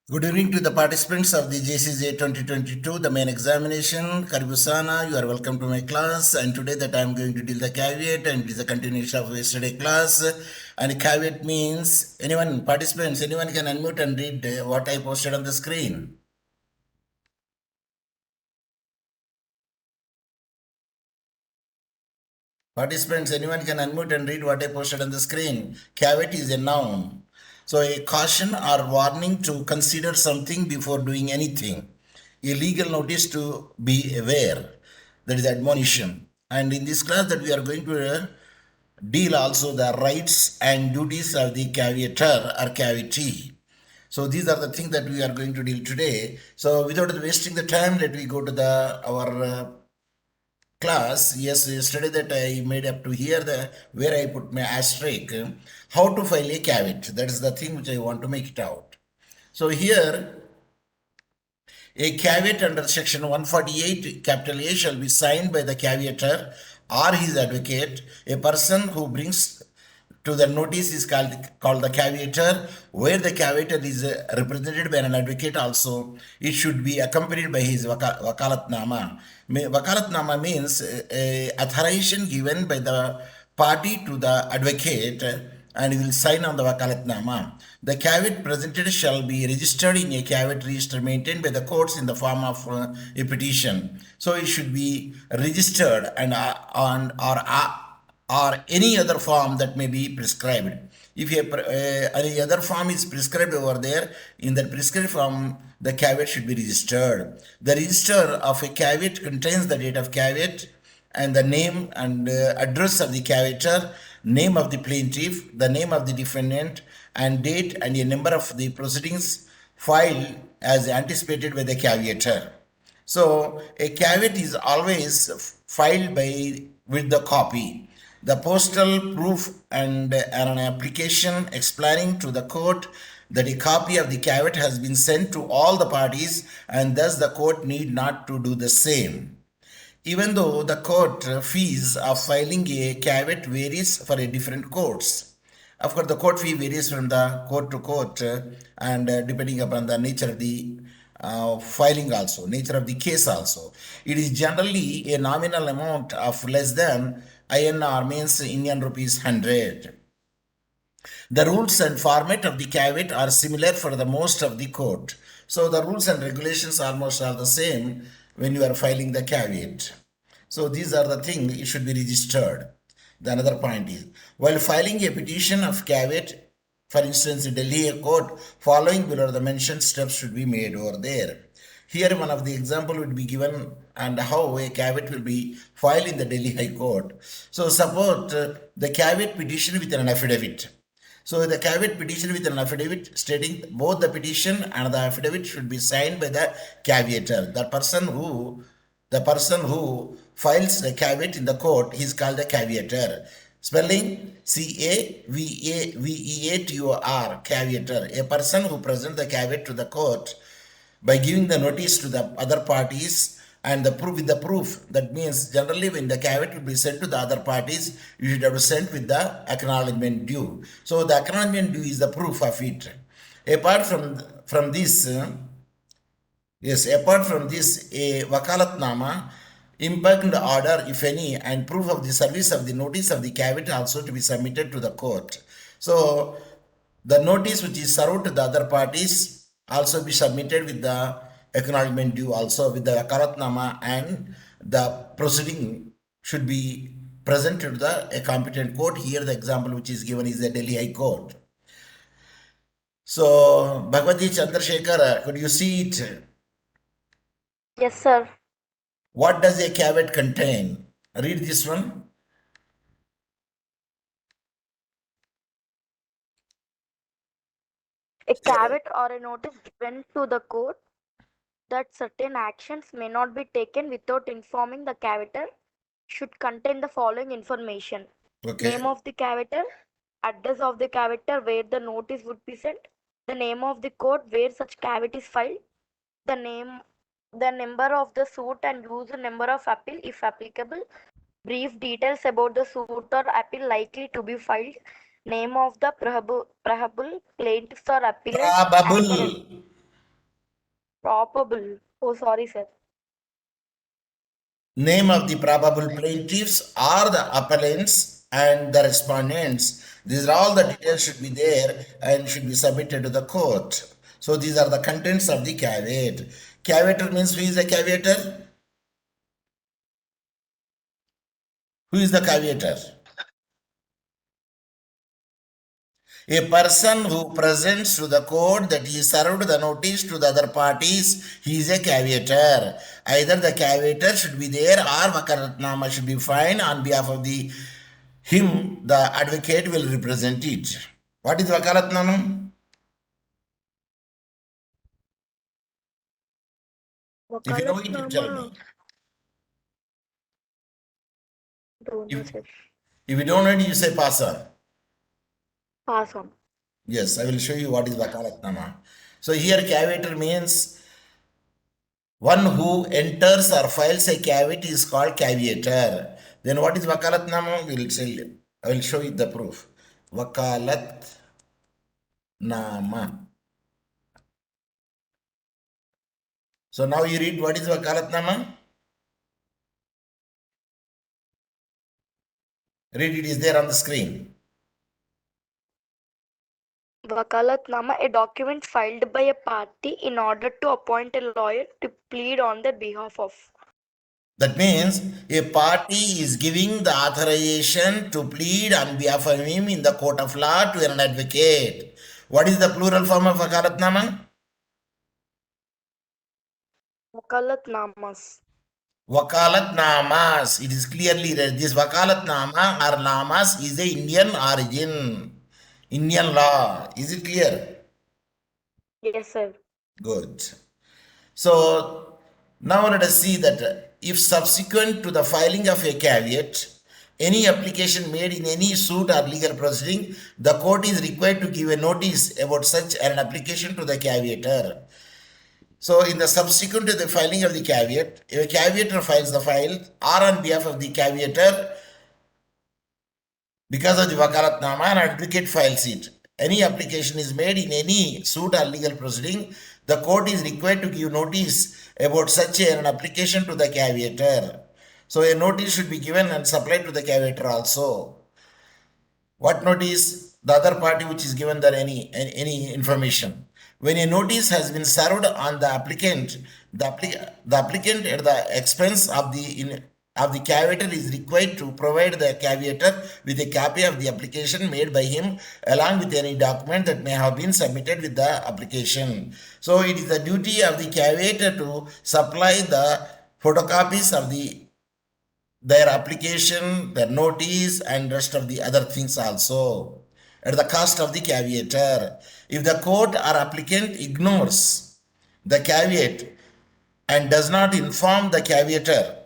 Good evening to the participants of the JCJ 2022, the main examination. Karibu sana, you are welcome to my class. And today that I am going to deal the caveat, and it is a continuation of yesterday class. And caveat means anyone, participants, anyone can unmute and read what I posted on the screen. Participants, anyone can unmute and read what I posted on the screen. Caveat is a noun. So a caution or warning to consider something before doing anything. A legal notice to be aware. That is admonition. And in this class that we are going to deal also the rights and duties of the caveator or caveatee. So these are the things that we are going to deal today. So without wasting the time, let me go to our class. Yes, yesterday that I made up to here where I put my asterisk, how to file a caveat. That is the thing which I want to make it out. So here a caveat under section 148 capital A shall be signed by the caveator or his advocate. A person who brings to the notice is called the caveator, where the caveator is represented by an advocate also. It should be accompanied by his wakalatnama. Wakalatnama means authorization given by the party to the advocate, and he will sign on the wakalatnama. The caveat presented shall be registered in a caveat register maintained by the courts in the form of a petition. So it should be registered and or any other form that may be prescribed. If any other form is prescribed over there, in that prescribed form, the caveat should be registered. The register of a caveat contains the date of caveat and the name and address of the caveator, name of the plaintiff, the name of the defendant, and date and a number of the proceedings filed as anticipated by the caveator. So a caveat is always filed with the copy. The postal proof and an application explaining to the court that a copy of the caveat has been sent to all the parties, and thus the court need not to do the same. Even though the court fees of filing a caveat varies for a different courts. Of course, the court fee varies from the court to court and depending upon the nature of the filing also, nature of the case also. It is generally a nominal amount of less than INR, means Indian rupees 100. The rules and format of the caveat are similar for the most of the court. So the rules and regulations almost are the same when you are filing the caveat. So these are the things it should be registered. The another point is, while filing a petition of caveat, for instance, in Delhi High Court, following below the mentioned steps should be made over there. Here one of the example would be given and how a caveat will be filed in the Delhi High Court. So suppose the caveat petition with an affidavit. So the caveat petition with an affidavit stating both the petition and the affidavit should be signed by the caveator. The person who files the caveat in the court is called the caveator. Spelling caveator, caveator. A person who presents the caveat to the court by giving the notice to the other parties and the proof with the proof. That means generally when the caveat will be sent to the other parties, you should have sent with the acknowledgement due. So the acknowledgement due is the proof of it. Apart from this, a wakalatnama, impugned order, if any, and proof of the service of the notice of the caveat also to be submitted to the court. So the notice which is served to the other parties also be submitted with the acknowledgement due also with the wakalatnama, and the proceeding should be presented to the competent court. Here the example which is given is the Delhi High Court. So Bhagwati Chandrasekhar, could you see it? Yes, sir. What does a caveat contain? Read this one. A caveat or a notice given to the court that certain actions may not be taken without informing the caveator should contain the following information. Okay. Name of the caveator, address of the caveator where the notice would be sent, the name of the court where such caveat is filed, the number of the suit and use number of appeal if applicable, brief details about the suit or appeal likely to be filed, name of the probable plaintiffs or appellants, Probable. and the Probable. Oh, sorry, sir. Name of the probable plaintiffs are the appellants and the respondents. These are all the details should be there and should be submitted to the court. So these are the contents of the caveat. Caveator means who is a caveator? Who is the caveator? A person who presents to the court that he served the notice to the other parties, he is a caveator. Either the caveator should be there or Vakalatnama should be filed on behalf of him, the advocate will represent it. What is Vakalatnama? If you know it, you tell me. Don't know, sir. If you don't know it, you say pass on. Pass on. Yes, I will show you what is Vakalatnama. So here caveator means one who enters or files a caveat is called caveator. Then what is Vakalatnama? We will tell you. I will show you the proof. Vakalatnama. So now you read what is Vakalatnama? Read, it is there on the screen. Vakalatnama, a document filed by a party in order to appoint a lawyer to plead on their behalf of. That means a party is giving the authorization to plead on behalf of him in the court of law to an advocate. What is the plural form of Vakalatnama? Vakalatnamas. Vakalatnamas. It is clearly read. This Vakalatnama or Namas is a Indian origin. Indian law. Is it clear? Yes, sir. Good. So now let us see that if subsequent to the filing of a caveat, any application made in any suit or legal proceeding, the court is required to give a notice about such an application to the caveator. So in the subsequent to the filing of the caveat, if a caveator files the file or on behalf of the caveator, because of the Vakalatnama, an advocate files it. Any application is made in any suit or legal proceeding, the court is required to give notice about such an application to the caveator. So a notice should be given and supplied to the caveator also. What notice? The other party which is given there any information. When a notice has been served on the applicant, the applicant at the expense of the caveator is required to provide the caveator with a copy of the application made by him along with any document that may have been submitted with the application. So it is the duty of the caveator to supply the photocopies of their application, their notice and rest of the other things also at the cost of the caveator. If the court or applicant ignores the caveat and does not inform the caveator,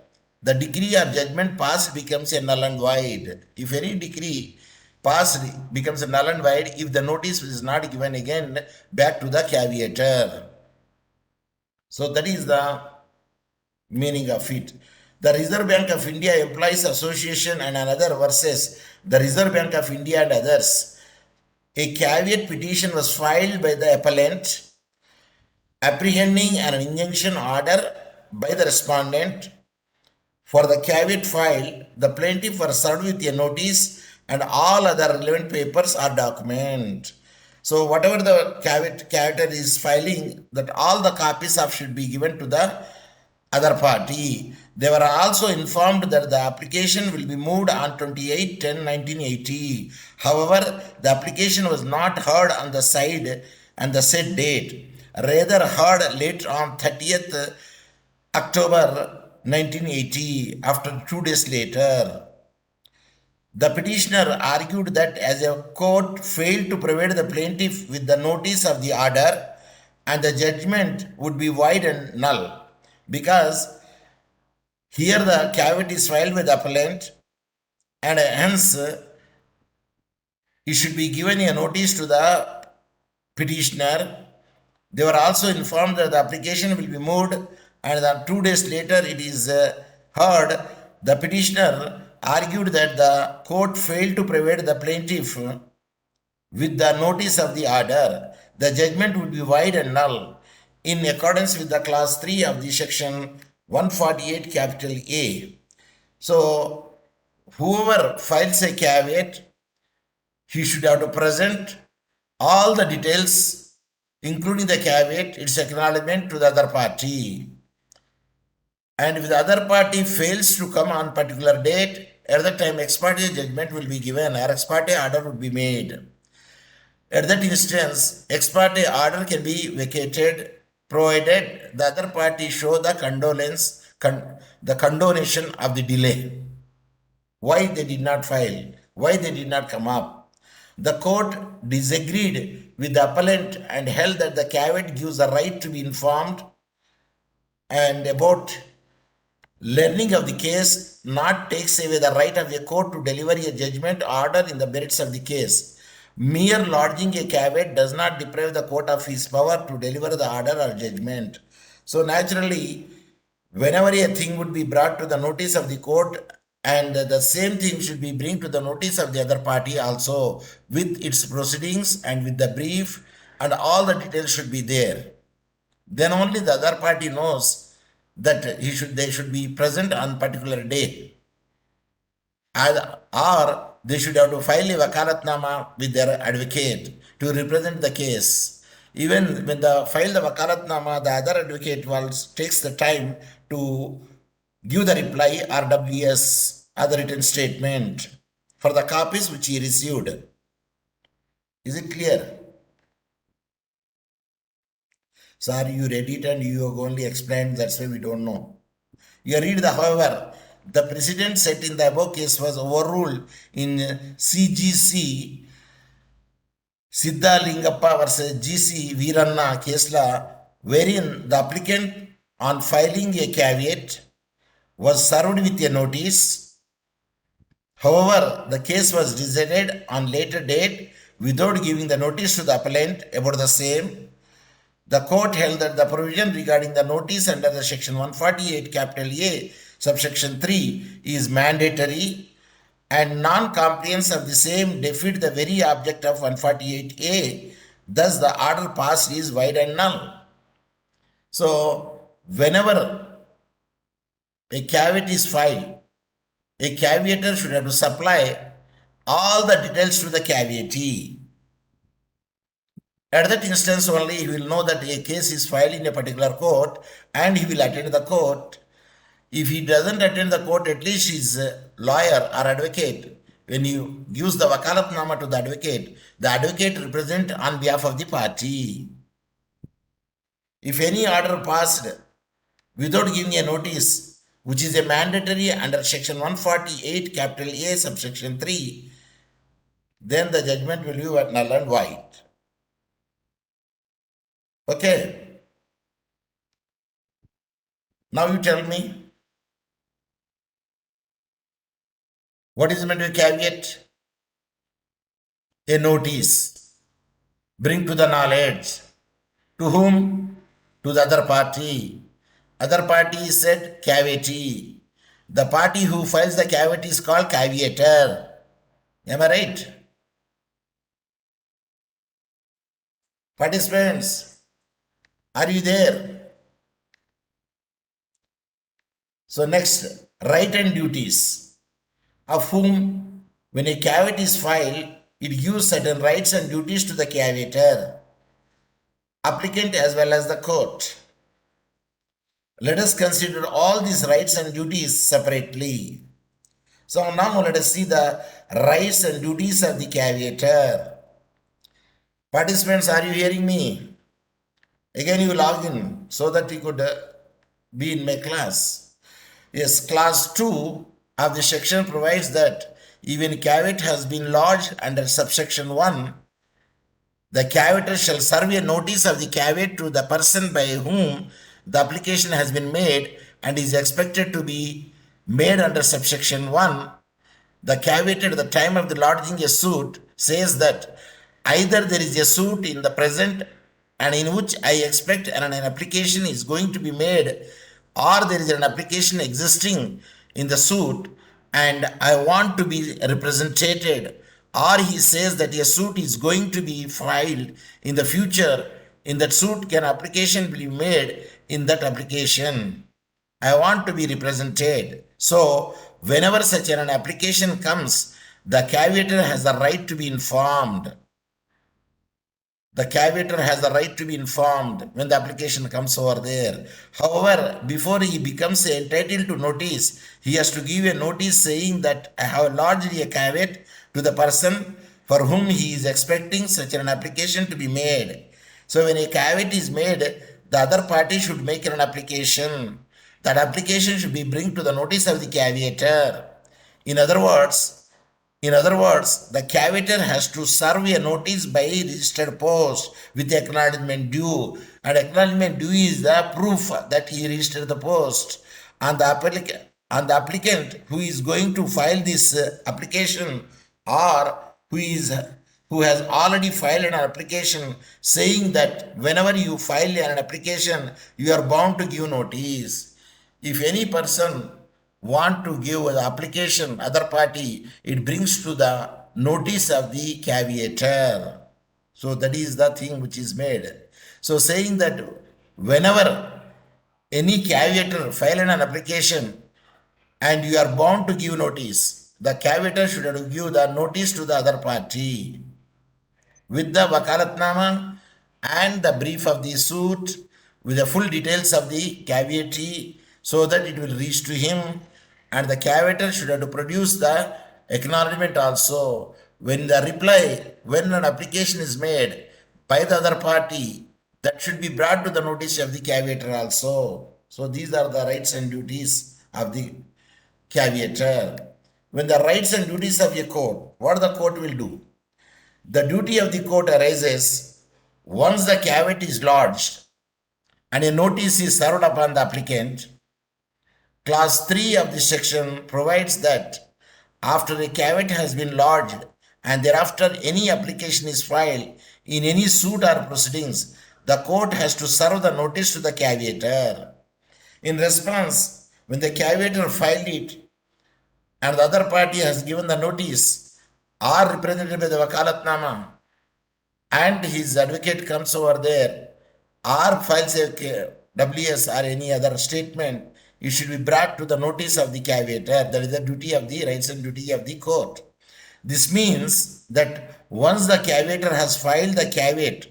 the decree or judgment passed becomes a null and void. If any decree passed becomes a null and void if the notice is not given again back to the caveator. So that is the meaning of it. The Reserve Bank of India Employees Association and another versus the Reserve Bank of India and others. A caveat petition was filed by the appellant apprehending an injunction order by the respondent. For the caveat filed, the plaintiff was served with a notice and all other relevant papers or document. So whatever the caveator is filing, that all the copies of should be given to the other party. They were also informed that the application will be moved on 28/10/1980. However, the application was not heard on the side and the said date, rather heard later on 30th October 1980, after 2 days later. The petitioner argued that as a court failed to provide the plaintiff with the notice of the order and the judgment would be void and null, because here the caveat is filed with the appellant and hence it should be given a notice to the petitioner. They were also informed that the application will be moved and then 2 days later it is heard. The petitioner argued that the court failed to provide the plaintiff with the notice of the order. The judgment would be void and null. in accordance with the class 3 of the section 148 capital A. So whoever files a caveat, he should have to present all the details, including the caveat, its acknowledgement to the other party. And if the other party fails to come on particular date, at that time ex parte judgment will be given or ex parte order would be made. At that instance, ex parte order can be vacated provided the other party show the condonation of the delay. Why they did not file, why they did not come up. The court disagreed with the appellant and held that the caveat gives the right to be informed and about learning of the case, not takes away the right of a court to deliver a judgment order in the merits of the case. Mere lodging a caveat does not deprive the court of his power to deliver the order or judgment. So naturally, whenever a thing would be brought to the notice of the court, and the same thing should be bring to the notice of the other party also, with its proceedings and with the brief, and all the details should be there. Then only the other party knows that they should be present on particular day, or they should have to file a wakalatnama with their advocate to represent the case. Even when they file the wakalatnama, the other advocate takes the time to give the reply RWS, other written statement, for the copies which he received. Is it clear? Sir, you read it and you have only explained, that's why we don't know. You read however, the precedent set in the above case was overruled in CGC Siddha Lingappa versus GC Veeranna case law, wherein the applicant on filing a caveat was served with a notice. However, the case was decided on later date without giving the notice to the appellant about the same. The court held that the provision regarding the notice under the section 148 capital A subsection 3 is mandatory, and non-compliance of the same defeat the very object of 148A. Thus, the order passed is void and null. So, whenever a caveat is filed, a caveator should have to supply all the details to the caveatee. At that instance only he will know that a case is filed in a particular court and he will attend the court. If he doesn't attend the court, at least his lawyer or advocate, when he gives the wakalatnama to the advocate represents on behalf of the party. If any order passed without giving a notice, which is a mandatory under section 148 capital A subsection 3, then the judgment will be null and void. Okay. Now you tell me, what is meant by caveat? A notice. Bring to the knowledge. To whom? To the other party. Other party is said caveatee. The party who files the caveat is called caveator. Am I right? Participants, are you there? So next, right and duties, of whom when a caveat is filed, it gives certain rights and duties to the caveator, applicant as well as the court. Let us consider all these rights and duties separately. So now let us see the rights and duties of the caveator. Participants, are you hearing me? Again you log in so that you could be in my class. Yes, class 2 of the section provides that even caveat has been lodged under subsection 1, the caveator shall serve a notice of the caveat to the person by whom the application has been made and is expected to be made under subsection 1. The caveator at the time of the lodging a suit says that either there is a suit in the present and in which I expect an application is going to be made, or there is an application existing in the suit and I want to be represented, or he says that a suit is going to be filed in the future in that suit can application be made in that application? I want to be represented. So whenever such an application comes, the caveator has the right to be informed. The caveator has the right to be informed when the application comes over there. However, before he becomes entitled to notice, he has to give a notice saying that I have lodged a caveat to the person for whom he is expecting such an application to be made. So when a caveat is made, the other party should make an application. That application should be bring to the notice of the caveator. In other words, the caveator has to serve a notice by registered post with acknowledgement due, and acknowledgement due is the proof that he registered the post. And the applicant who is going to file this application, or who has already filed an application, saying that whenever you file an application, you are bound to give notice. If any person want to give the application other party, it brings to the notice of the caveator. So that is the thing which is made. So saying that whenever any caveator file an application and you are bound to give notice, the caveator should have to give the notice to the other party with the wakalatnama and the brief of the suit with the full details of the caveatee, so that it will reach to him, and the caveator should have to produce the acknowledgement also. When an application is made by the other party, that should be brought to the notice of the caveator also. So these are the rights and duties of the caveator. When the rights and duties of a court, what the court will do? The duty of the court arises once the caveat is lodged and a notice is served upon the applicant. Class 3 of this section provides that after a caveat has been lodged and thereafter any application is filed in any suit or proceedings, the court has to serve the notice to the caveator. In response, when the caveator filed it and the other party has given the notice or represented by the wakalatnama, and his advocate comes over there or files a WS or any other statement, it should be brought to the notice of the caveator. That is the duty of the rights and duty of the court. This means that once the caveator has filed the caveat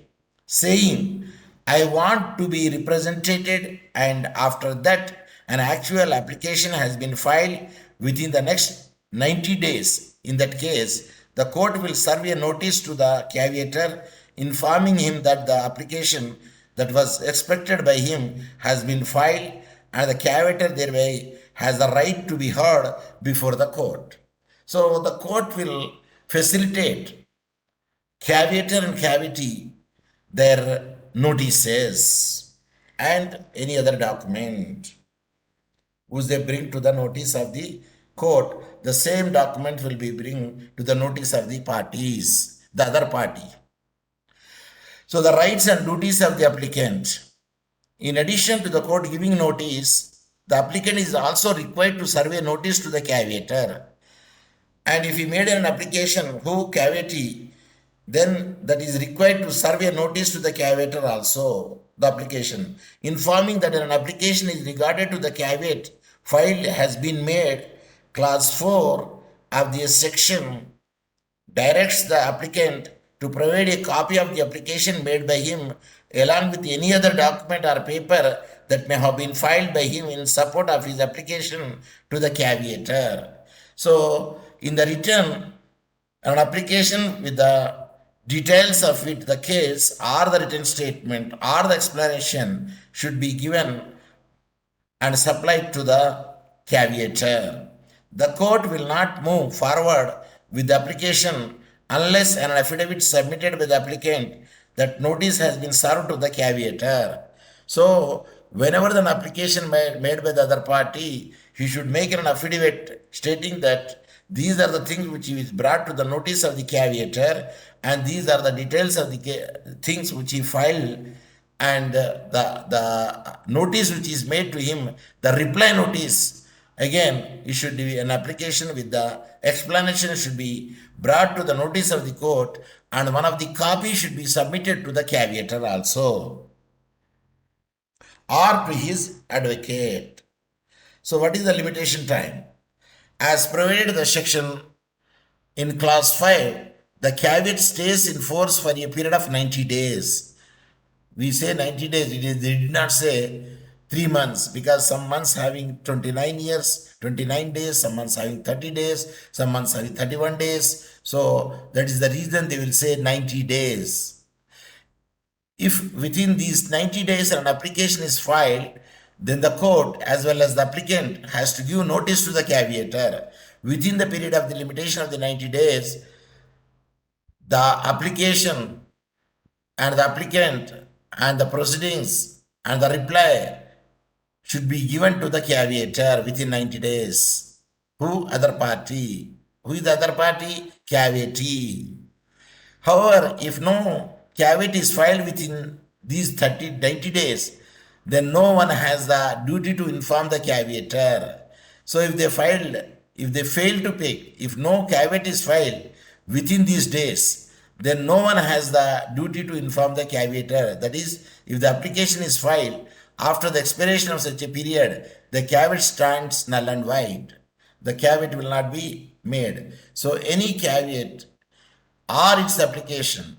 saying, I want to be represented, and after that an actual application has been filed within the next 90 days, in that case, the court will serve a notice to the caveator informing him that the application that was expected by him has been filed, and the caveator thereby has the right to be heard before the court. So the court will facilitate caveator and caveatee their notices and any other document which they bring to the notice of the court. The same document will be bring to the notice of the parties, the other party. So the rights and duties of the applicant. In addition to the court giving notice, the applicant is also required to serve a notice to the caveator. And if he made an application who caveatee, then that is required to serve a notice to the caveator also, the application, informing that an application is regarded to the caveat filed has been made. Clause 4 of this section directs the applicant to provide a copy of the application made by him along with any other document or paper that may have been filed by him in support of his application to the caveator. So in the return, an application with the details of it, the case or the written statement or the explanation should be given and supplied to the caveator. The court will not move forward with the application unless an affidavit submitted by the applicant that notice has been served to the caveator. So whenever an application made by the other party, he should make an affidavit stating that these are the things which is brought to the notice of the caveator, and these are the details of the things which he filed, and the notice which is made to him, the reply notice, again, it should be an application with the explanation should be brought to the notice of the court and one of the copies should be submitted to the caveator also, or to his advocate. So what is the limitation time? As provided the section in class 5, the caveat stays in force for a period of 90 days. We say 90 days, they did not say 3 months, because some months having 29 years, 29 days, some months having 30 days, some months having 31 days. So that is the reason they will say 90 days. If within these 90 days an application is filed, then the court as well as the applicant has to give notice to the caveator. Within the period of the limitation of the 90 days, the application and the applicant and the proceedings and the reply should be given to the caveator within 90 days. Who? Other party. Who is the other party? Caveatee. However, if no caveat is filed within these 90 days, then no one has the duty to inform the caveator. So if they fail to pay, if no caveat is filed within these days, then no one has the duty to inform the caveator. That is, if the application is filed after the expiration of such a period, the caveat stands null and void. The caveat will not be made. So any caveat or its application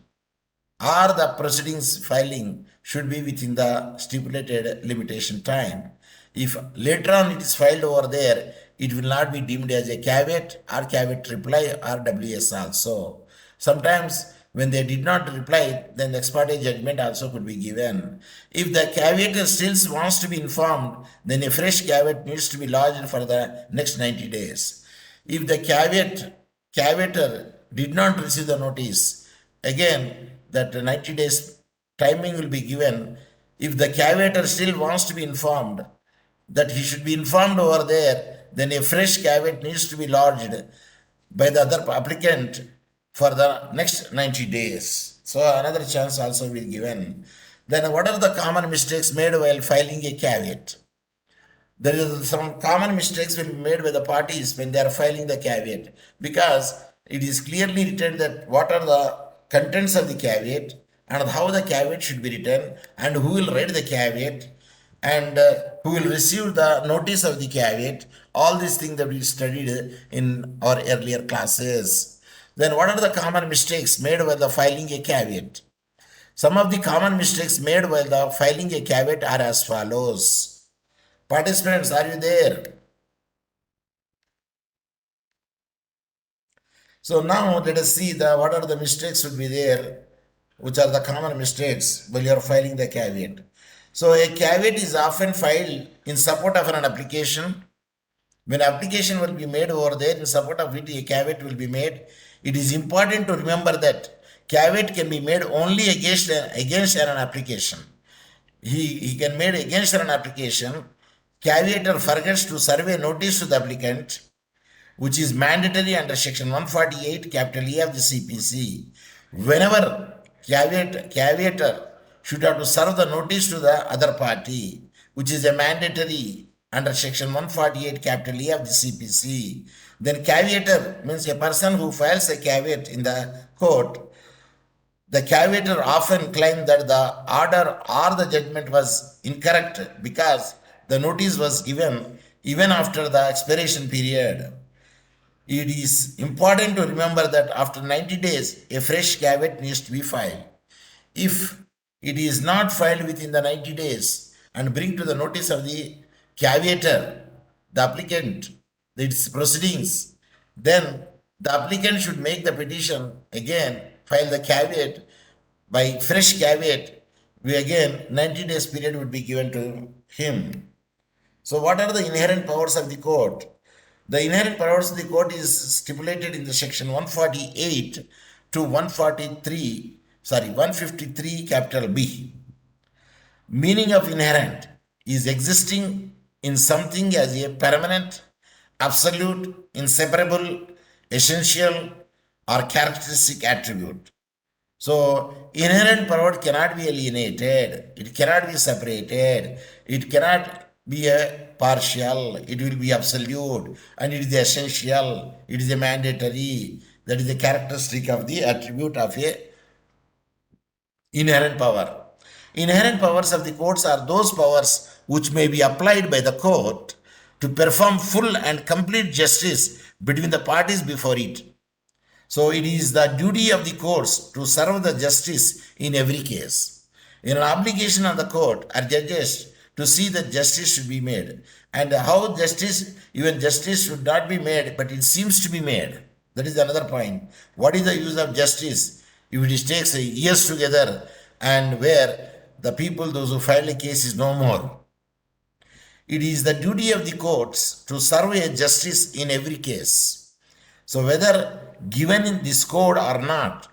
or the proceedings filing should be within the stipulated limitation time. If later on it is filed over there, it will not be deemed as a caveat or caveat reply or WS also. Sometimes when they did not reply, then the ex parte judgment also could be given. If the caveator still wants to be informed, then a fresh caveat needs to be lodged for the next 90 days. If the caveator did not receive the notice, again that 90 days timing will be given. If the caveator still wants to be informed, that he should be informed over there, then a fresh caveat needs to be lodged by the other applicant for the next 90 days. So another chance also will be given. Then what are the common mistakes made while filing a caveat? There is some common mistakes will be made by the parties when they are filing the caveat, because it is clearly written that what are the contents of the caveat and how the caveat should be written and who will read the caveat and who will receive the notice of the caveat. All these things that we studied in our earlier classes. Then what are the common mistakes made while the filing a caveat? Some of the common mistakes made while the filing a caveat are as follows. Participants, are you there? So now let us see what are the mistakes would be there, which are the common mistakes while you are filing the caveat. So a caveat is often filed in support of an application. When application will be made over there, in support of it a caveat will be made. It is important to remember that caveat can be made only against an application. He can made against an application. Caveator forgets to serve a notice to the applicant, which is mandatory under section 148 capital E of the CPC. Whenever caveator should have to serve the notice to the other party, which is a mandatory under section 148 capital E of the CPC, then caveator means a person who files a caveat in the court. The caveator often claims that the order or the judgment was incorrect because the notice was given even after the expiration period. It is important to remember that after 90 days, a fresh caveat needs to be filed. If it is not filed within the 90 days and bring to the notice of the caveator, the applicant, its proceedings, then the applicant should make the petition again, file the caveat by fresh caveat. We again 90 days period would be given to him. So what are the inherent powers of the court? The inherent powers of the court is stipulated in the section 148 to 153 capital B. Meaning of inherent is existing in something as a permanent, absolute, inseparable, essential, or characteristic attribute. So inherent power cannot be alienated, it cannot be separated, it cannot be a partial, it will be absolute, and it is essential, it is a mandatory. That is the characteristic of the attribute of a inherent power. Inherent powers of the courts are those powers which may be applied by the court to perform full and complete justice between the parties before it. So it is the duty of the courts to serve the justice in every case. In an obligation of the court are judges to see that justice should be made. And how justice, even justice should not be made, but it seems to be made. That is another point. What is the use of justice if it takes years together and where the people, those who filed a case, is no more? It is the duty of the courts to serve a justice in every case. So whether given in this code or not,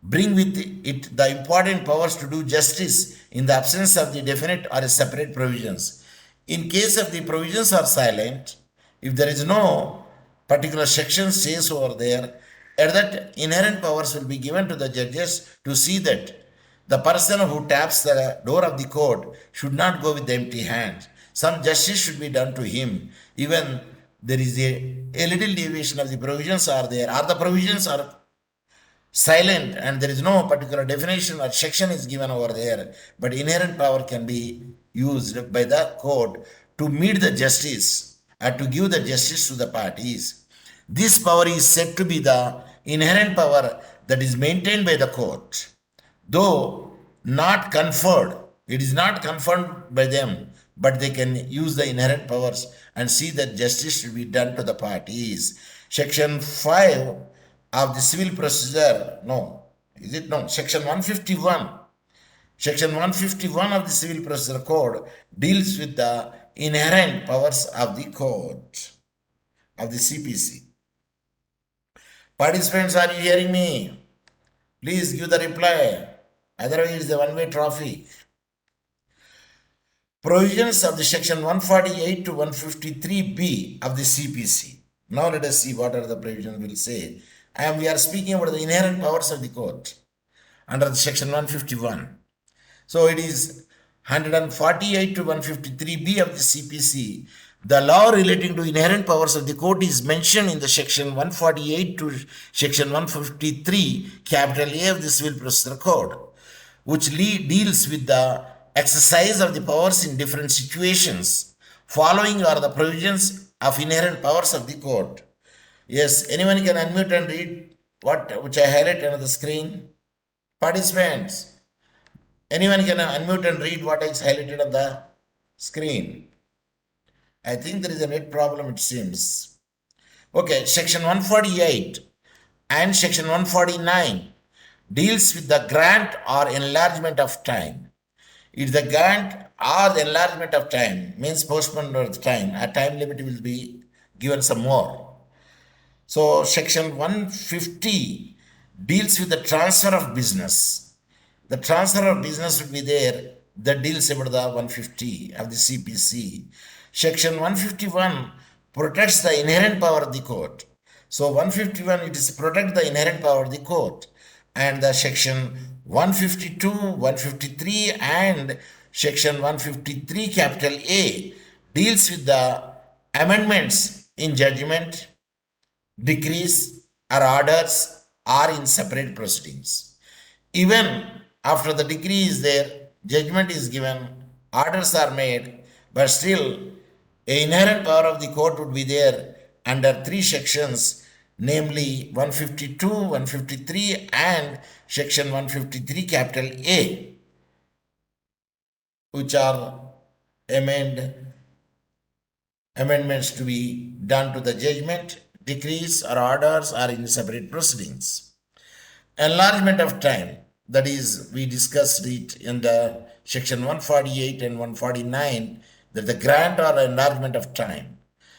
bring with it the important powers to do justice in the absence of the definite or separate provisions. In case of the provisions are silent, if there is no particular section says over there, at that inherent powers will be given to the judges to see that the person who taps the door of the court should not go with the empty hands. Some justice should be done to him. Even there is a little deviation of the provisions are there, or the provisions are silent and there is no particular definition or section is given over there, but inherent power can be used by the court to meet the justice and to give the justice to the parties. This power is said to be the inherent power that is maintained by the court, though not conferred. It is not conferred by them, but they can use the inherent powers and see that justice should be done to the parties. Section 5 of the civil procedure, Section 151. Section 151 of the civil procedure code deals with the inherent powers of the court, of the CPC. Participants, are you hearing me? Please give the reply. Otherwise, it's a one-way traffic. Provisions of the section 148 to 153B of the CPC. Now let us see what are the provisions will say. And we are speaking about the inherent powers of the court under the section 151. So it is 148 to 153B of the CPC. The law relating to inherent powers of the court is mentioned in the section 148 to section 153 capital A of the Civil Procedure Code, which deals with the exercise of the powers in different situations. Following are the provisions of inherent powers of the court. Yes, anyone can unmute and read which I highlighted on the screen. Participants, anyone can unmute and read what is highlighted on the screen. I think there is a net problem, it seems. Okay, section 148 and section 149 deals with the grant or enlargement of time. If the grant or the enlargement of time means postponement of time, a time limit will be given some more. So section 150 deals with the transfer of business. The transfer of business will be there, that deals about the 150 of the CPC. Section 151 protects the inherent power of the court. So 151, it is protect the inherent power of the court. And the section 152, 153 and section 153 capital A deals with the amendments in judgment, decrees or orders are in separate proceedings. Even after the decree is there, judgment is given, orders are made, but still a inherent power of the court would be there under three sections, namely 152, 153 and section 153 capital A, which are amendments to be done to the judgment, decrees or orders are in separate proceedings. Enlargement of time, that is, we discussed it in the section 148 and 149, that the grant or enlargement of time.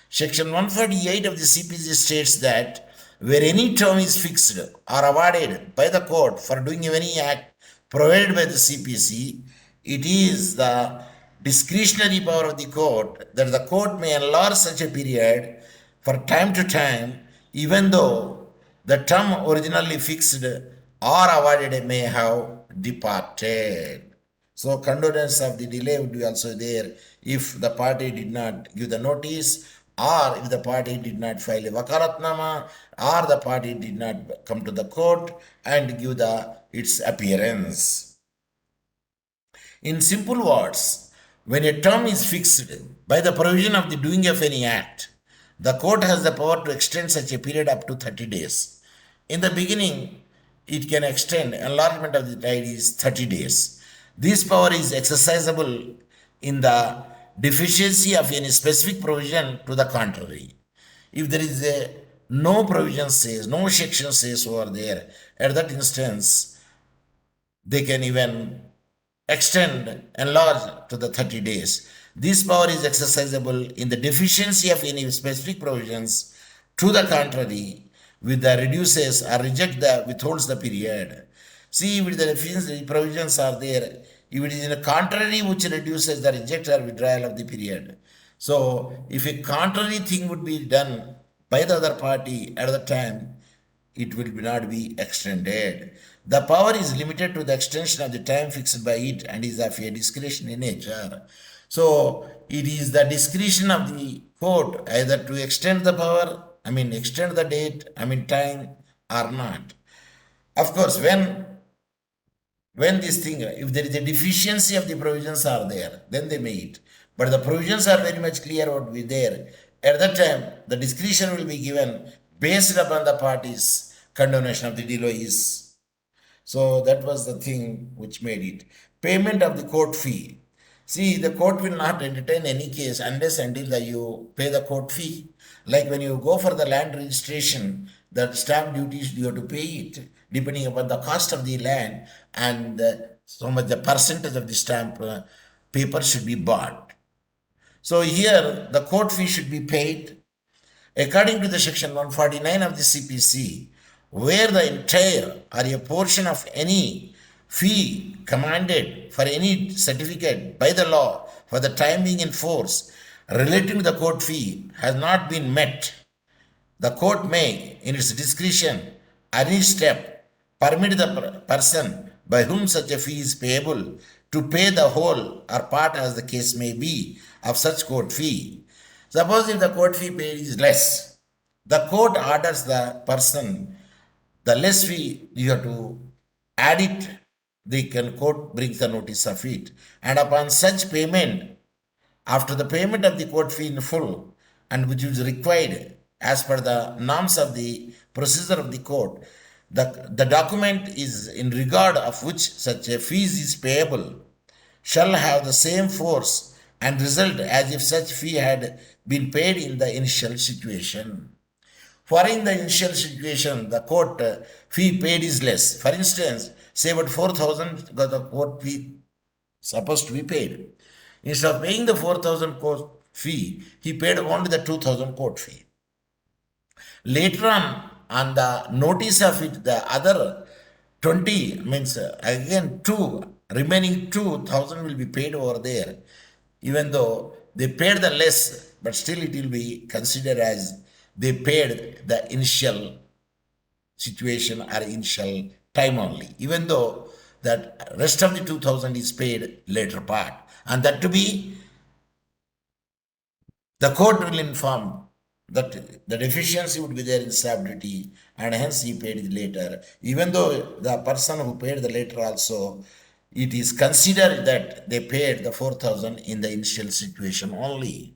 Section 148 of the CPC states that where any term is fixed or awarded by the court for doing any act provided by the CPC, it is the discretionary power of the court that the court may enlarge such a period for time to time, even though the term originally fixed or awarded may have departed. So condonance of the delay would be also there if the party did not give the notice or if the party did not file a vakaratnama, or the party did not come to the court and give its appearance. In simple words, when a term is fixed by the provision of the doing of any act, the court has the power to extend such a period up to 30 days. In the beginning, it can extend, enlargement of the tide is 30 days. This power is exercisable in the deficiency of any specific provision to the contrary. If there is no provision says, no section says over there, at that instance, they can even extend, enlarge to the 30 days. This power is exercisable in the deficiency of any specific provisions to the contrary, with the reduces or withholds the period. See, if the deficiency provisions are there, if it is in a contrary which reduces the reject or withdrawal of the period. So, if a contrary thing would be done by the other party at the time, it will not be extended. The power is limited to the extension of the time fixed by it and is of a discretionary nature. So, it is the discretion of the court either to extend the power, extend the date, time or not. Of course, when this thing, if there is a deficiency of the provisions are there, then they may it. But the provisions are very much clear what will be there. At that time, the discretion will be given based upon the party's condonation of the deloyees. So that was the thing which made it. Payment of the court fee. See, the court will not entertain any case unless until you pay the court fee. Like when you go for the land registration, the stamp duties you have to pay it depending upon the cost of the land and so much the percentage of the stamp paper should be bought. So here the court fee should be paid according to the section 149 of the CPC, where the entire or a portion of any fee commanded for any certificate by the law for the time being in force relating to the court fee has not been met, the court may, in its discretion, any step permit the person by whom such a fee is payable to pay the whole or part as the case may be of such court fee. Suppose if the court fee paid is less, the court orders the person the less fee you have to add it, the court brings the notice of it, and upon such payment, after the payment of the court fee in full and which is required as per the norms of the procedure of the court, the document is in regard of which such a fee is payable shall have the same force and result as if such fee had been paid in the initial situation. For in the initial situation, the court fee paid is less. For instance, say about 4,000 the court fee supposed to be paid. Instead of paying the 4,000 court fee, he paid only the 2,000 court fee. Later on the notice of it, the other 20 means again remaining 2,000 will be paid over there. Even though they paid the less, but still it will be considered as they paid the initial situation or initial time only, even though that rest of the 2,000 is paid later part. And that to be, the court will inform that the deficiency would be there in stability and hence he paid it later. Even though the person who paid the later also, it is considered that they paid the 4,000 in the initial situation only.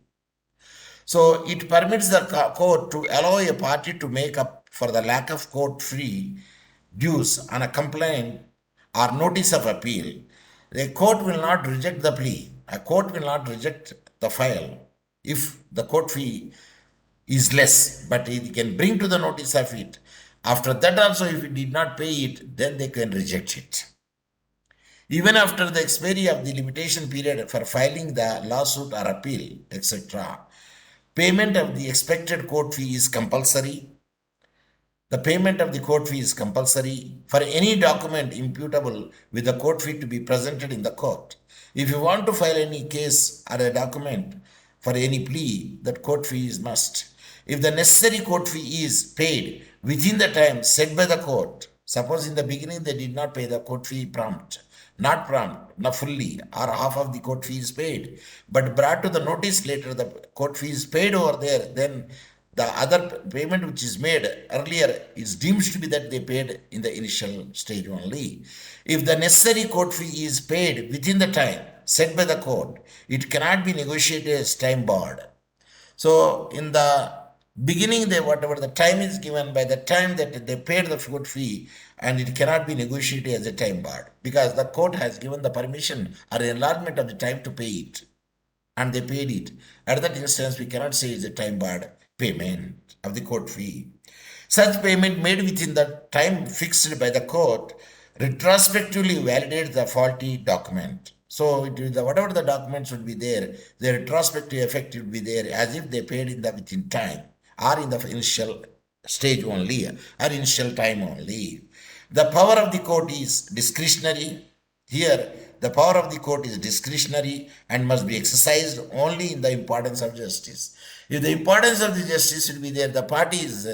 So it permits the court to allow a party to make up for the lack of court fee dues on a complaint or notice of appeal. The court will not reject the plea. A court will not reject the file if the court fee is less, but it can bring to the notice of it. After that also, if it did not pay it, then they can reject it. Even after the expiry of the limitation period for filing the lawsuit or appeal, etc., payment of the expected court fee is compulsory. The payment of the court fee is compulsory for any document imputable with the court fee to be presented in the court. If you want to file any case or a document for any plea, that court fee is must. If the necessary court fee is paid within the time set by the court, suppose in the beginning they did not pay the court fee prompt, not prompt, not fully, or half of the court fee is paid, but brought to the notice later, the court fee is paid over there, then the other payment which is made earlier is deemed to be that they paid in the initial stage only. If the necessary court fee is paid within the time set by the court, it cannot be negotiated as time barred. So in the beginning, they whatever the time is given by the time that they paid the court fee, and it cannot be negotiated as a time barred because the court has given the permission or enlargement of the time to pay it, and they paid it. At that instance, we cannot say it's a time barred payment of the court fee. Such payment made within the time fixed by the court retrospectively validates the faulty document. So whatever the documents would be there, the retrospective effect would be there as if they paid in the within time or in the initial stage only or initial time only. The power of the court is discretionary. Here, the power of the court is discretionary and must be exercised only in the importance of justice. If the importance of the justice will be there, the parties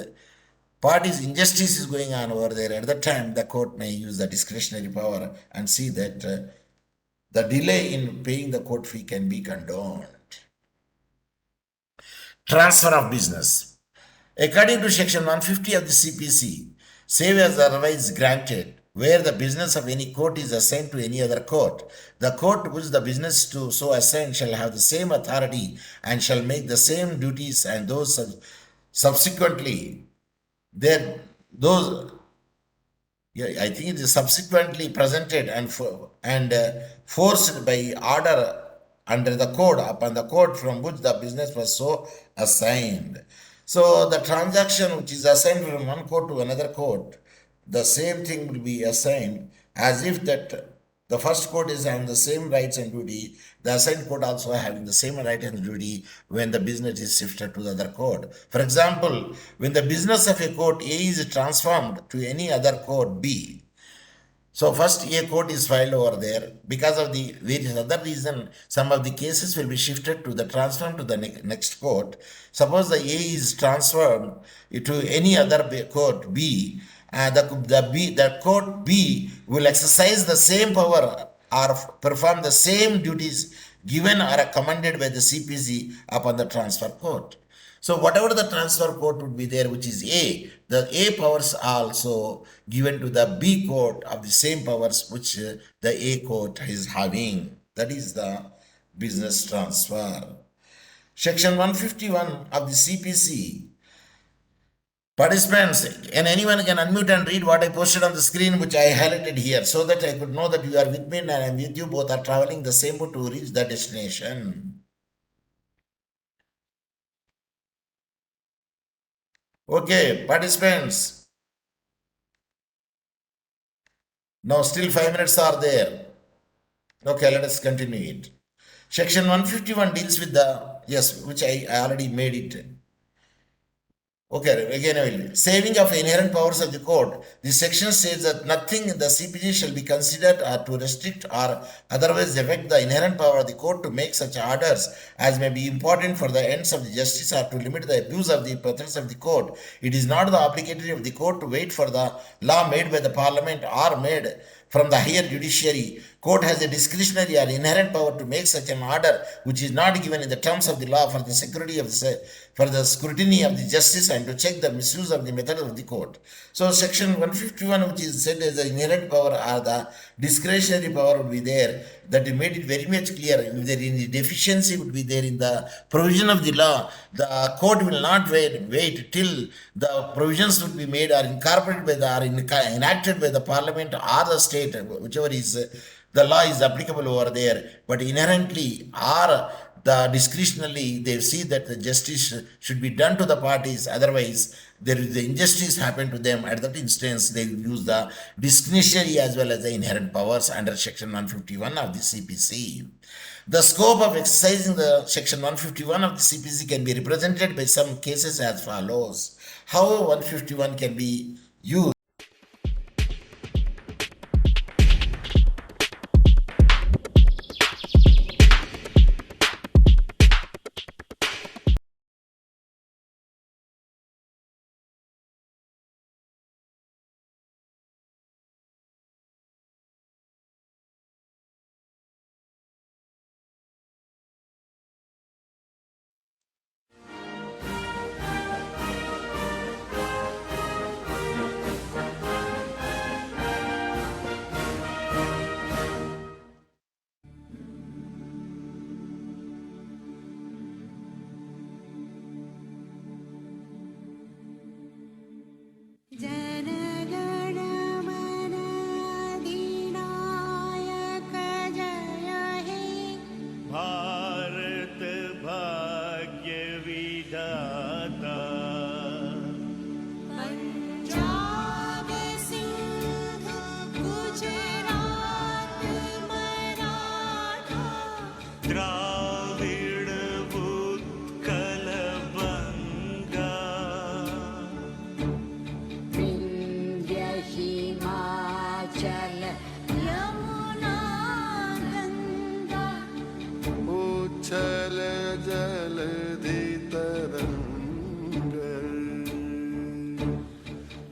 injustice is going on over there, at that time the court may use the discretionary power and see that the delay in paying the court fee can be condoned. Transfer of business. According to section 150 of the CPC, save as otherwise granted where the business of any court is assigned to any other court. The court which the business to so assigned shall have the same authority and shall make the same duties and those subsequently those I think it is subsequently presented and forced by order under the code upon the court from which the business was so assigned. So the transaction which is assigned from one court to another court, the same thing will be assigned as if that the first court is having the same rights and duty, the assigned court also having the same right and duty when the business is shifted to the other court. For example, when the business of a court A is transformed to any other court B, so first a court is filed over there. Because of the various other reason, some of the cases will be shifted to the transfer to the next court. Suppose the A is transferred to any other court B, and the court B will exercise the same power or perform the same duties given or commanded by the CPC upon the transfer court. So whatever the transfer court would be there, which is A, the A powers are also given to the B court of the same powers which the A court is having. That is the business transfer. Section 151 of the CPC. Participants, and anyone can unmute and read what I posted on the screen, which I highlighted here, so that I could know that you are with me and I am with you. Both are traveling the same route to reach the destination. Okay, participants. Now still 5 minutes are there. Okay, let us continue it. Section 151 deals with the, yes, which I already made it. Okay, again I will. Saving of inherent powers of the court. This section says that nothing in the CPG shall be considered or to restrict or otherwise affect the inherent power of the court to make such orders as may be important for the ends of the justice or to limit the abuse of the powers of the court. It is not the obligatory of the court to wait for the law made by the parliament or made from the higher judiciary. Court has a discretionary or inherent power to make such an order which is not given in the terms of the law for the security of for the scrutiny of the justice and to check the misuse of the method of the court. So section 151, which is said as the inherent power or the discretionary power, would be there. That made it very much clear. If there is any deficiency would be there in the provision of the law, the court will not wait till the provisions would be made or incorporated by the or enacted by the parliament or the state, whichever is the law is applicable over there. But inherently or the discretionally they see that the justice should be done to the parties, otherwise there is the injustice happen to them. At that instance they will use the discretionary as well as the inherent powers under section 151 of the CPC. The scope of exercising the section 151 of the CPC can be represented by some cases as follows. How 151 can be used. Punjab Sindh Gujarat Maratha Dravid Utkal बंगा विंध्य हिमाचल यमुना गंगा उच्छल जलधि तरंग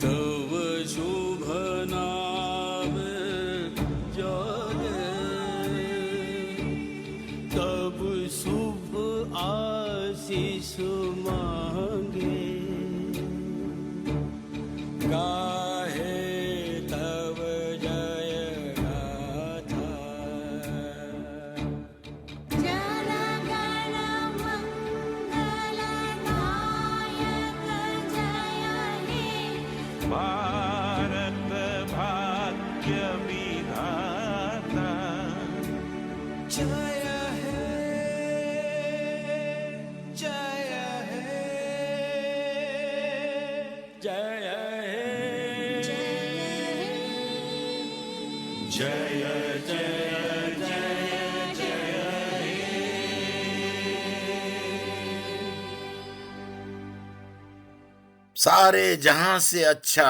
तव शुभ नाम जागे तब शुभ आशीष मांगे गाहे तव जय गाथा जन गण मंगल नायक जय हे भारत भाग्य विधाता जय हे जय हे जय हे जय जय जय जय सारे जहां से अच्छा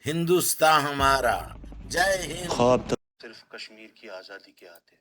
हिंदुस्तान हमारा। जय हिंद। ख्वाब तो सिर्फ कश्मीर की आज़ादी के आते हैं।